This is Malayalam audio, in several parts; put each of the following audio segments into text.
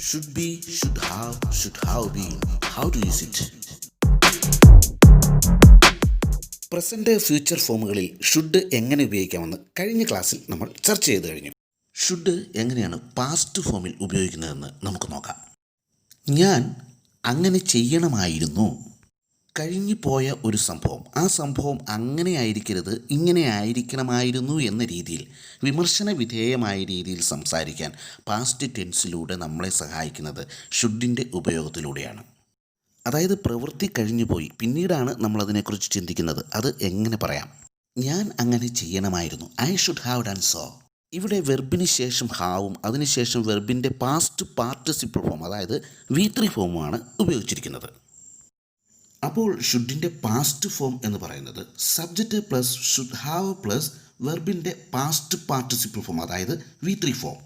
Should be, should have been. How to use it? Present future ഫോമുകളിൽ ഷുഡ് എങ്ങനെ ഉപയോഗിക്കാമെന്ന് കഴിഞ്ഞ ക്ലാസ്സിൽ നമ്മൾ ചർച്ച ചെയ്ത് കഴിഞ്ഞു. ഷുഡ് എങ്ങനെയാണ് പാസ്റ്റ് ഫോമിൽ ഉപയോഗിക്കുന്നതെന്ന് നമുക്ക് നോക്കാം. ഞാൻ അങ്ങനെ ചെയ്യണമായിരുന്നു. കഴിഞ്ഞു പോയ ഒരു സംഭവം, ആ സംഭവം അങ്ങനെ ആയിരിക്കരുത്, ഇങ്ങനെ ആയിരിക്കണമായിരുന്നു എന്ന രീതിയിൽ വിമർശന വിധേയമായ രീതിയിൽ സംസാരിക്കാൻ പാസ്റ്റ് ടെൻസിലൂടെ നമ്മളെ സഹായിക്കുന്നത് ഷുഡിൻ്റെ ഉപയോഗത്തിലൂടെയാണ്. അതായത് പ്രവൃത്തി കഴിഞ്ഞുപോയി, പിന്നീടാണ് നമ്മളതിനെക്കുറിച്ച് ചിന്തിക്കുന്നത്. അത് എങ്ങനെ പറയാം? ഞാൻ അങ്ങനെ ചെയ്യണമായിരുന്നു. I should have done so. ഇവിടെ വെർബിന് ശേഷം ഹാവും അതിനുശേഷം വെർബിൻ്റെ പാസ്റ്റ് പാർട്ടിസിപ്പിൾ ഫോം, അതായത് V3 ഫോമുമാണ് ഉപയോഗിച്ചിരിക്കുന്നത്. അപ്പോൾ ഷുഡിൻ്റെ പാസ്റ്റ് ഫോം എന്ന് പറയുന്നത് subject plus should have plus വെർബിൻ്റെ പാസ്റ്റ് പാർട്ടിസിപ്പിൾ ഫോം, അതായത് V3 ഫോം.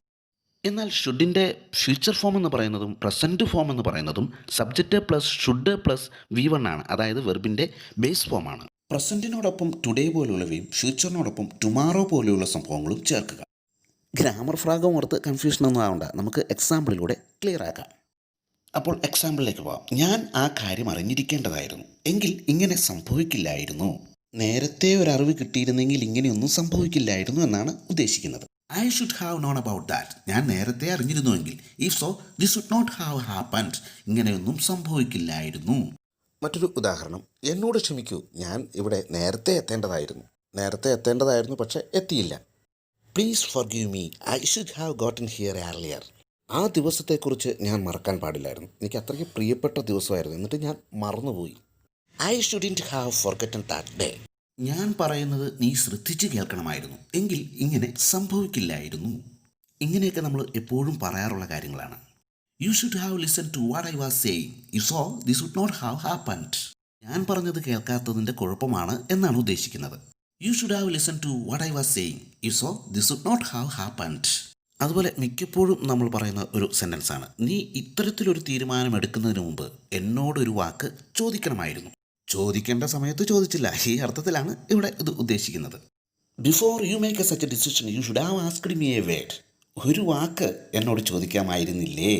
എന്നാൽ ഷുഡിൻ്റെ ഫ്യൂച്ചർ ഫോം എന്ന് പറയുന്നതും പ്രസൻറ്റ് ഫോം എന്ന് പറയുന്നതും subject plus should plus V1 ആണ്, അതായത് വെർബിൻ്റെ ബേസ് ഫോമാണ്. പ്രസൻറ്റിനോടൊപ്പം ടുഡേ പോലുള്ളവയും ഫ്യൂച്ചറിനോടൊപ്പം ടുമാറോ പോലെയുള്ള സംഭവങ്ങളും ചേർക്കുക. ഗ്രാമർ ഫ്രാഗം ഓർത്ത് കൺഫ്യൂഷനൊന്നും ആവണ്ട, നമുക്ക് എക്സാമ്പിളിലൂടെ ക്ലിയർ ആക്കാം. അപ്പോൾ എക്സാമ്പിളിലേക്ക് പോകാം. ഞാൻ ആ കാര്യം അറിഞ്ഞിരിക്കേണ്ടതായിരുന്നു, എങ്കിൽ ഇങ്ങനെ സംഭവിക്കില്ലായിരുന്നു. നേരത്തെ ഒരറിവ് കിട്ടിയിരുന്നെങ്കിൽ ഇങ്ങനെയൊന്നും സംഭവിക്കില്ലായിരുന്നു എന്നാണ് ഉദ്ദേശിക്കുന്നത്. I should have known about that. ഞാൻ നേരത്തെ അറിഞ്ഞിരുന്നുവെങ്കിൽ, if so this would not have happened. ഇങ്ങനെയൊന്നും സംഭവിക്കില്ലായിരുന്നു. മറ്റൊരു ഉദാഹരണം, എന്നോട് ക്ഷമിക്കൂ, ഞാൻ ഇവിടെ നേരത്തെ എത്തേണ്ടതായിരുന്നു പക്ഷേ എത്തിയില്ല. Please forgive me, I should have ഗോട്ടൻ here earlier. ആ ദിവസത്തെക്കുറിച്ച് ഞാൻ മറക്കാൻ പാടില്ലായിരുന്നു, എനിക്ക് അത്രയ്ക്ക് പ്രിയപ്പെട്ട ദിവസമായിരുന്നു, എന്നിട്ട് ഞാൻ മറന്നുപോയി. I shouldn't have ഫോർഗറ്റൻ that day. ഞാൻ പറയുന്നത് നീ ശ്രദ്ധിച്ച് കേൾക്കണമായിരുന്നു, എങ്കിൽ ഇങ്ങനെ സംഭവിക്കില്ലായിരുന്നു. ഇങ്ങനെയൊക്കെ നമ്മൾ എപ്പോഴും പറയാറുള്ള കാര്യങ്ങളാണ്. You should have listen to what I was saying, if so this would not have happened. ഞാൻ പറഞ്ഞത് കേൾക്കാത്തതിൻ്റെ കുഴപ്പമാണ് എന്നാണ് ഉദ്ദേശിക്കുന്നത്. You should have listen to what I was saying, if so this would not have happened. അതുപോലെ മിക്കപ്പോഴും നമ്മൾ പറയുന്ന ഒരു സെൻറ്റൻസാണ്, നീ ഇത്തരത്തിലൊരു തീരുമാനം എടുക്കുന്നതിന് മുമ്പ് എന്നോടൊരു വാക്ക് ചോദിക്കണമായിരുന്നു. ചോദിക്കേണ്ട സമയത്ത് ചോദിച്ചില്ല, ഈ അർത്ഥത്തിലാണ് ഇവിടെ ഇത് ഉദ്ദേശിക്കുന്നത്. Before you make such a decision you should have asked me a word. ഒരു വാക്ക് എന്നോട് ചോദിക്കാമായിരുന്നില്ലേ?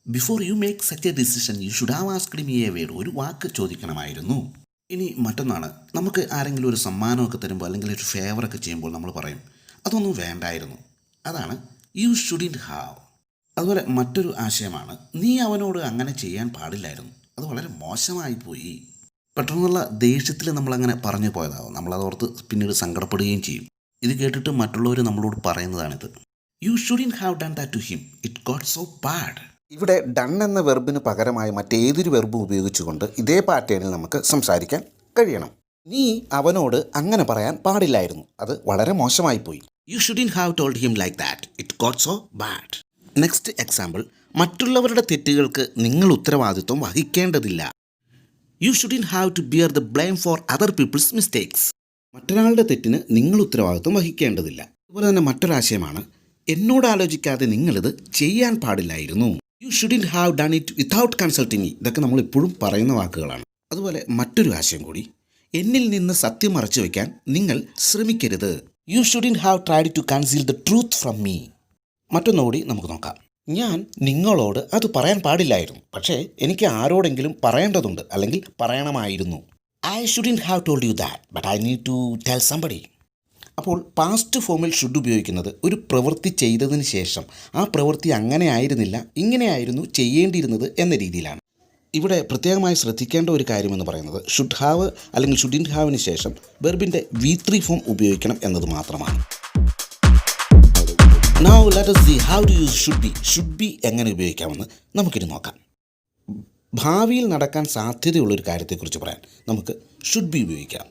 Before you make such a decision you should have asked me a word. ഒരു വാക്ക് ചോദിക്കണമായിരുന്നു. ഇനി മറ്റൊന്നാണ്, നമുക്ക് ആരെങ്കിലും ഒരു സമ്മാനമൊക്കെ തരുമ്പോൾ അല്ലെങ്കിൽ ഒരു ഫേവറൊക്കെ ചെയ്യുമ്പോൾ നമ്മൾ പറയും അതൊന്നും വേണ്ടായിരുന്നു. അതാണ് യു ഷുഡിൻറ്റ് ഹാവ്. അതുപോലെ മറ്റൊരു ആശയമാണ്, നീ അവനോട് അങ്ങനെ ചെയ്യാൻ പാടില്ലായിരുന്നു, അത് വളരെ മോശമായിപ്പോയി. പെട്ടെന്നുള്ള ദേഷ്യത്തിൽ നമ്മളങ്ങനെ പറഞ്ഞു പോയതാവും, നമ്മളതോർത്ത് പിന്നീട് സങ്കടപ്പെടുകയും ചെയ്യും. ഇത് കേട്ടിട്ട് മറ്റുള്ളവർ നമ്മളോട് പറയുന്നതാണിത്. You shouldn't have done that to him, it got so bad. ഇവിടെ ഡൺ എന്ന വെർബിന് പകരമായി മറ്റേതൊരു വെർബും ഉപയോഗിച്ചുകൊണ്ട് ഇതേ പാറ്റേണിൽ നമുക്ക് സംസാരിക്കാൻ കഴിയണം. നീ അവനോട് അങ്ങനെ പറയാൻ പാടില്ലായിരുന്നു, അത് വളരെ മോശമായിപ്പോയി. You shouldn't have told him like that. It got so bad. Next example, മറ്റുള്ളവരുടെ തെറ്റുകൾക്ക് നിങ്ങൾ ഉത്തരവാദിത്വം വഹിക്കേണ്ടതില്ല. You shouldn't have to bear the blame for other people's mistakes. മറ്റൊരാളുടെ തെറ്റിന് നിങ്ങൾ ഉത്തരവാദിത്വം വഹിക്കേണ്ടതില്ല. അതുപോലെ തന്നെ മറ്റൊരാശയമാണ്, എന്നോട് ആലോചിക്കാതെ നിങ്ങളിത് ചെയ്യാൻ പാടില്ലായിരുന്നു. You shouldn't have done it without consulting me. ഇതൊക്കെ നമ്മൾ എപ്പോഴും പറയുന്ന വാക്കുകളാണ്. അതുപോലെ മറ്റൊരു ആശയം കൂടി, എന്നിൽ നിന്ന് സത്യം മറച്ചു വയ്ക്കാൻ നിങ്ങൾ ശ്രമിക്കരുത്. You shouldn't have tried to conceal the truth from me. മറ്റൊന്നുകൂടി നമുക്ക് നോക്കാം. ഞാൻ നിങ്ങളോട് അത് പറയാൻ പാടില്ലായിരുന്നു, പക്ഷേ എനിക്ക് ആരോടെങ്കിലും പറയേണ്ടതുണ്ട് അല്ലെങ്കിൽ പറയണമായിരുന്നു. I shouldn't have told you that but I need to tell somebody. അപ്പോൾ പാസ്റ്റ് ഫോമിൽ ഷുഡ് ഉപയോഗിക്കുന്നത് ഒരു പ്രവൃത്തി ചെയ്തതിന് ശേഷം ആ പ്രവൃത്തി അങ്ങനെ ആയിരുന്നില്ല, ഇങ്ങനെയായിരുന്നു ചെയ്യേണ്ടിയിരുന്നത് എന്ന രീതിയിലാണ്. ഇവിടെ പ്രത്യേകമായി ശ്രദ്ധിക്കേണ്ട ഒരു കാര്യമെന്ന് പറയുന്നത് ഷുഡ് ഹാവ് അല്ലെങ്കിൽ ഷുഡിൻറ്റ് ഹാവിന് ശേഷം വെർബിൻ്റെ V3 ഫോം ഉപയോഗിക്കണം എന്നത് മാത്രമാണ്. Now let us see how to use should be. Should be എങ്ങനെ ഉപയോഗിക്കാമെന്ന് നമുക്കിനി നോക്കാം. ഭാവിയിൽ നടക്കാൻ സാധ്യതയുള്ളൊരു കാര്യത്തെക്കുറിച്ച് പറയാൻ നമുക്ക് ഷുഡ് ബി ഉപയോഗിക്കാം.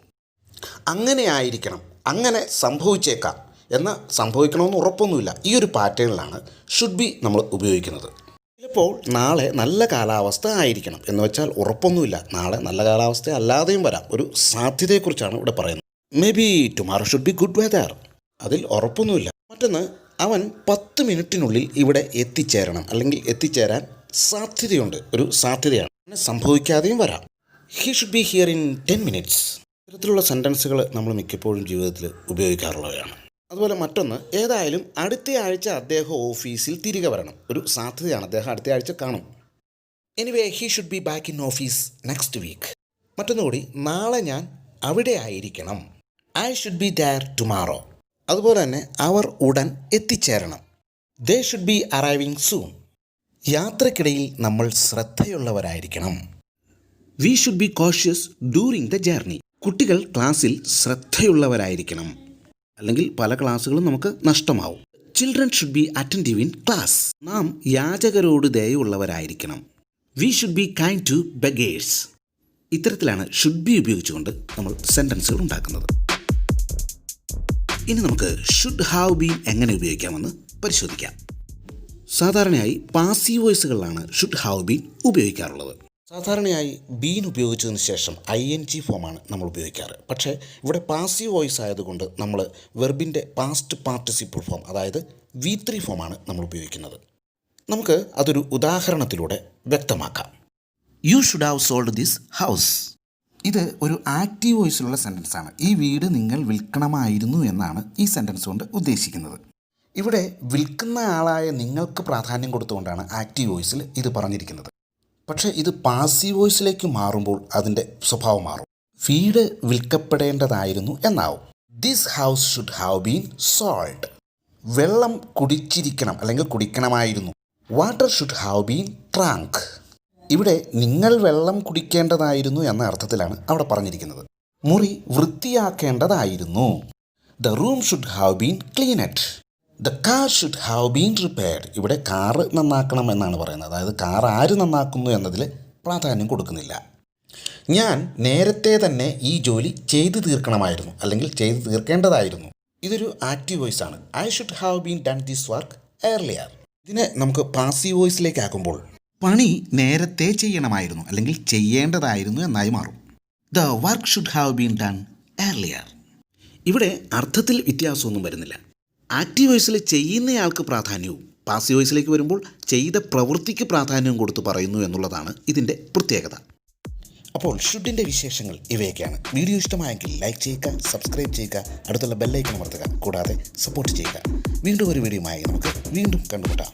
അങ്ങനെ ആയിരിക്കണം, അങ്ങനെ സംഭവിച്ചേക്കാം, എന്നാൽ സംഭവിക്കണമെന്ന് ഉറപ്പൊന്നുമില്ല. ഈ ഒരു പാറ്റേണിലാണ് ഷുഡ് ബി നമ്മൾ ഉപയോഗിക്കുന്നത്. ചിലപ്പോൾ നാളെ നല്ല കാലാവസ്ഥ ആയിരിക്കണം എന്ന് വെച്ചാൽ ഉറപ്പൊന്നുമില്ല, നാളെ നല്ല കാലാവസ്ഥ അല്ലാതെയും വരാം. ഒരു സാധ്യതയെക്കുറിച്ചാണ് ഇവിടെ പറയുന്നത്. Maybe tomorrow should be good weather, അതിൽ ഉറപ്പൊന്നുമില്ല. മറ്റൊന്ന്, അവൻ 10 മിനിറ്റിനുള്ളിൽ ഇവിടെ എത്തിച്ചേരണം അല്ലെങ്കിൽ എത്തിച്ചേരാൻ സാധ്യതയുണ്ട്, ഒരു സാധ്യതയാണ്, സംഭവിക്കാതെയും വരാം. He should B here in 10 minutes. ഇത്തരത്തിലുള്ള സെൻറ്റൻസുകൾ നമ്മൾ മിക്കപ്പോഴും ജീവിതത്തിൽ ഉപയോഗിക്കാറുള്ളവയാണ്. അതുപോലെ മറ്റൊന്ന്, ഏതായാലും അടുത്ത ആഴ്ച അദ്ദേഹം ഓഫീസിൽ തിരികെ വരണം. ഒരു സാധ്യതയാണ്, അദ്ദേഹം അടുത്ത ആഴ്ച കാണും. Anyway he should be back in office next week. മറ്റൊന്നുകൂടി, നാളെ ഞാൻ അവിടെ ആയിരിക്കണം. I should be there tomorrow. അതുപോലെ തന്നെ അവർ ഉടൻ എത്തിച്ചേരണം. They should be arriving soon. യാത്രക്കിടയിൽ നമ്മൾ ശ്രദ്ധയുള്ളവരായിരിക്കണം. We should be cautious during the journey. കുട്ടികൾ ക്ലാസ്സിൽ ശ്രദ്ധയുള്ളവരായിരിക്കണം, അല്ലെങ്കിൽ പല ക്ലാസ്സുകളും നമുക്ക് നഷ്ടമാവും. Children should be attentive in class. നാം യാചകരോട് ദയയുള്ളവരായിരിക്കണം. We should be kind to beggars. ഇത്തരത്തിലാണ് ഷുഡ് ബി ഉപയോഗിച്ചുകൊണ്ട് നമ്മൾ സെൻറ്റൻസുകൾ ഉണ്ടാക്കുന്നത്. ഇനി നമുക്ക് ഷുഡ് ഹാവ് ബീൻ എങ്ങനെ ഉപയോഗിക്കാമെന്ന് പരിശോധിക്കാം. സാധാരണയായി പാസീവ് വോയിസുകളിലാണ് ഷുഡ് ഹാവ് ബീൻ ഉപയോഗിക്കാറുള്ളത്. സാധാരണയായി ബീൻ ഉപയോഗിച്ചതിന് ശേഷം ING ഫോമാണ് നമ്മൾ ഉപയോഗിക്കാറ്. പക്ഷേ ഇവിടെ പാസീവ് വോയിസ് ആയതുകൊണ്ട് നമ്മൾ വെർബിൻ്റെ പാസ്റ്റ് പാർട്ടിസിപ്പിൾ ഫോം, അതായത് V3 ഫോമാണ് നമ്മൾ ഉപയോഗിക്കുന്നത്. നമുക്ക് അതൊരു ഉദാഹരണത്തിലൂടെ വ്യക്തമാക്കാം. U should have sold this house. ഇത് ഒരു ആക്റ്റീവ് വോയിസിലുള്ള സെൻറ്റൻസ് ആണ്. ഈ വീട് നിങ്ങൾ വിൽക്കണമായിരുന്നു എന്നാണ് ഈ സെൻറ്റൻസ് കൊണ്ട് ഉദ്ദേശിക്കുന്നത്. ഇവിടെ വിൽക്കുന്ന ആളായ നിങ്ങൾക്ക് പ്രാധാന്യം കൊടുത്തുകൊണ്ടാണ് ആക്റ്റീവ് വോയിസിൽ ഇത് പറഞ്ഞിരിക്കുന്നത്. പക്ഷേ ഇത് പാസീവ് വോയിസിലേക്ക് മാറുമ്പോൾ അതിൻ്റെ സ്വഭാവം മാറും. വീട് വിൽക്കപ്പെടേണ്ടതായിരുന്നു എന്നാവും. This house should have been sold. വെള്ളം കുടിച്ചിരിക്കണം അല്ലെങ്കിൽ കുടിക്കണമായിരുന്നു. Water should have been drank. ഇവിടെ നിങ്ങൾ വെള്ളം കുടിക്കേണ്ടതായിരുന്നു എന്ന അർത്ഥത്തിലാണ് അവിടെ പറഞ്ഞിരിക്കുന്നത്. മുറി വൃത്തിയാക്കേണ്ടതായിരുന്നു. The room should have been cleaned. The car should have been repaired. ഇവിടെ കാറ് നന്നാക്കണം എന്നാണ് പറയുന്നത്. അതായത് കാർ ആര് നന്നാക്കുന്നു എന്നതിൽ പ്രാധാന്യം കൊടുക്കുന്നില്ല. ഞാൻ നേരത്തെ തന്നെ ഈ ജോലി ചെയ്തു തീർക്കണമായിരുന്നു അല്ലെങ്കിൽ ചെയ്തു തീർക്കേണ്ടതായിരുന്നു. ഇതൊരു ആക്റ്റീവ് വോയിസ് ആണ്. I should have been done this work earlier. ഇതിനെ നമുക്ക് പാസീവ് വോയിസിലേക്ക് ആക്കുമ്പോൾ പണി നേരത്തെ ചെയ്യണമായിരുന്നു അല്ലെങ്കിൽ ചെയ്യേണ്ടതായിരുന്നു എന്നായി മാറും. The work should have been done earlier. ഇവിടെ അർത്ഥത്തിൽ വ്യത്യാസമൊന്നും വരുന്നില്ല. ആക്റ്റീവ് വോയിസിൽ ചെയ്യുന്നയാൾക്ക് പ്രാധാന്യവും പാസീവ് വോയിസിലേക്ക് വരുമ്പോൾ ചെയ്ത പ്രവൃത്തിക്ക് പ്രാധാന്യവും കൊടുത്ത് പറയുന്നു എന്നുള്ളതാണ് ഇതിൻ്റെ പ്രത്യേകത. അപ്പോൾ ഷുഡിൻ്റെ വിശേഷങ്ങൾ ഇവയൊക്കെയാണ്. വീഡിയോ ഇഷ്ടമായെങ്കിൽ ലൈക്ക് ചെയ്യുക, സബ്സ്ക്രൈബ് ചെയ്യുക, അടുത്തുള്ള ബെല്ലൈക്കൺ അമർത്തുക, കൂടാതെ സപ്പോർട്ട് ചെയ്യുക. വീണ്ടും ഒരു വീഡിയോയുമായി നമുക്ക് വീണ്ടും കണ്ടുമുട്ടാം.